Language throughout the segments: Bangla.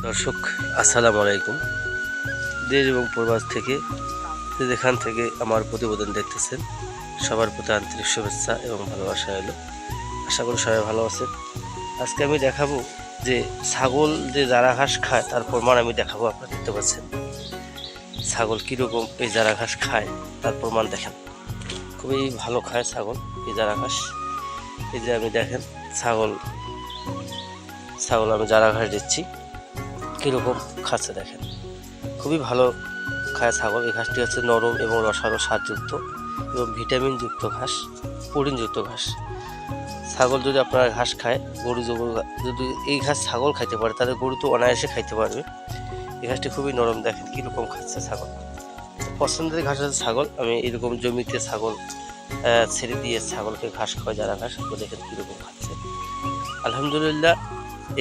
দর্শক আসসালামু আলাইকুম। দেশ এবং প্রবাস থেকে যেখান থেকে আমার প্রতিবেদন দেখতেছেন সবার প্রতি আন্তরিক শুভেচ্ছা এবং ভালোবাসা এলো। আশা করি সবাই ভালো আছেন। আজকে আমি দেখাবো যে ছাগল যে জারা ঘাস খায় তার প্রমাণ আমি দেখাবো। আপনারা দেখতে পাচ্ছেন ছাগল কীরকম এই জারা ঘাস খায় তার প্রমাণ দেখেন। খুবই ভালো খায় ছাগল এই জারা ঘাস। এই যে আমি দেখেন ছাগল আমি জারা ঘাস দিচ্ছি, কীরকম খাচ্ছে দেখেন। খুবই ভালো খায় ছাগল। এই ঘাসটি হচ্ছে নরম এবং রসালো স্বাদযুক্ত এবং ভিটামিনযুক্ত ঘাস, প্রোটিনযুক্ত ঘাস। ছাগল যদি আপনারা ঘাস খায়, গরু যদি এই ঘাস ছাগল খাইতে পারে তাহলে গরু তো অনায়াসে খাইতে পারবে। এই ঘাসটি খুবই নরম, দেখেন কীরকম খাচ্ছে ছাগল। পছন্দের ঘাস হচ্ছে ছাগল। আমি এরকম জমিতে ছাগল ছেড়ে দিয়ে ছাগলকে ঘাস খাওয়াই, যারা ঘাস দেখেন কীরকম খাচ্ছে। আলহামদুলিল্লাহ,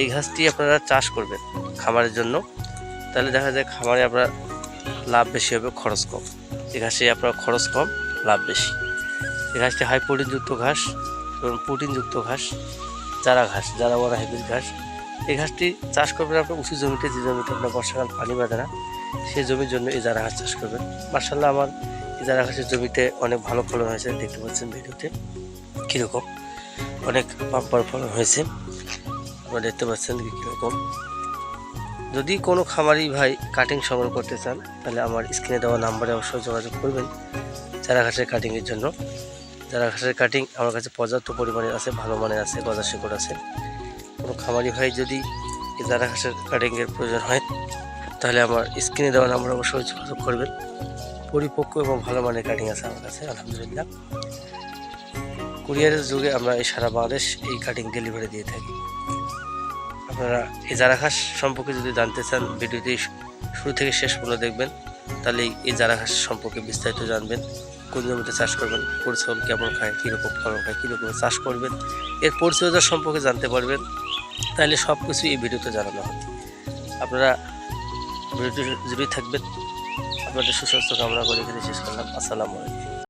এই ঘাসটি আপনারা চাষ করবেন খামারের জন্য, তাহলে দেখা যায় খামারে আপনার লাভ বেশি হবে, খরচ কম। এই ঘাসে আপনার খরচ কম, লাভ বেশি। এই ঘাসটি হাই প্রোটিনযুক্ত ঘাস এবং প্রোটিনযুক্ত ঘাস, যারা বড় হাইব্রিড ঘাস। এই ঘাসটি চাষ করবেন আপনার উঁচু জমিতে, যে জমিতে আপনার বর্ষাকাল পানি বাঁধে না, সেই জমির জন্য এই জারা ঘাস চাষ করবেন। মার্শাল্লাহ, আমার এই জারা ঘাসের জমিতে অনেক ভালো ফলন হয়েছে। দেখতে পাচ্ছেন ভিডিওতে কীরকম অনেক বাম্পার ফলন হয়েছে। আপনারা দেখতে পাচ্ছেন কীরকম। যদি কোনো খামারি ভাই কাটিং সংগ্রহ করতে চান তাহলে আমার স্ক্রিনে দেওয়া নাম্বারে অবশ্যই যোগাযোগ করবেন চারা ঘাসের কাটিংয়ের জন্য। চারা ঘাসের কাটিং আমার কাছে পর্যাপ্ত পরিমাণে আছে, ভালো মানের আছে, গজা শিকড় আছে। কোনো খামারি ভাই যদি এই চারা ঘাসের কাটিংয়ের প্রয়োজন হয় তাহলে আমার স্ক্রিনে দেওয়া নাম্বারে অবশ্যই যোগাযোগ করবেন। পরিপক্ক এবং ভালো মানের কাটিং আছে আমার কাছে আলহামদুলিল্লাহ। কুরিয়ারের যুগে আমরা এই সারা বাংলাদেশ এই কাটিং ডেলিভারি দিয়ে থাকি। আপনারা এই জারা ঘাস সম্পর্কে যদি জানতে চান, ভিডিওটি শুরু থেকে শেষ পর্যন্ত দেখবেন, তাহলে এই জারা ঘাস সম্পর্কে বিস্তারিত জানবেন। কোন জমিতে চাষ করবেন, কোন ছাগল কেমন খায়, কীরকম ফলন খায়, কীরকম চাষ করবেন, এর পরিচর্যা সম্পর্কে জানতে পারবেন। তাহলে সব কিছু এই ভিডিওতে জানানো হবে। আপনারা ভিডিওটি জুড়ে থাকবেন। আপনাদের সুস্বাস্থ্য কামনা করে এখানে শেষ করলাম। আসসালামু আলাইকুম।